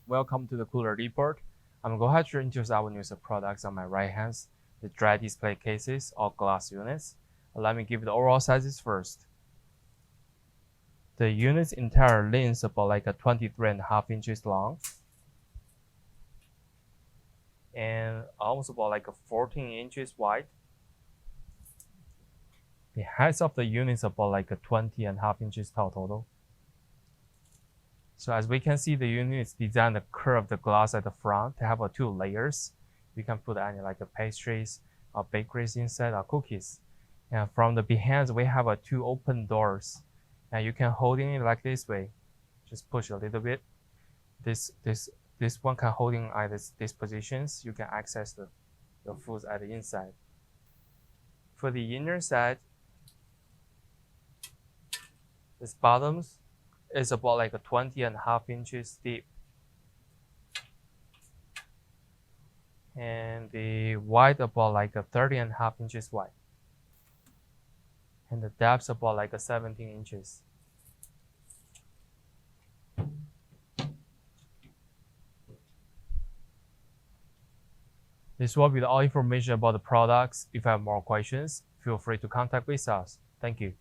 Welcome to the cooler report. I'm going to introduce our newest products on my right hand, the dry display cases or glass units. Let me give the overall sizes first. The unit's entire length is about like a 23.5 inches long and almost about like a 14 inches wide. The height of the unit is about like a 20.5 inches tall total. So as we can see, the unit is designed to curve the glass at the front to have two layers. You can put any like pastries or bakeries inside or cookies. And from the behind, we have two open doors. And you can hold it like this way. Just push a little bit. This one can hold in at these positions. You can access the foods at the inside. For the inner side, this bottoms is about like a 20.5 inches deep. And the wide about like a 30.5 inches wide. And the depth about like a 17 inches. This will be all information about the products. If you have more questions, feel free to contact with us. Thank you.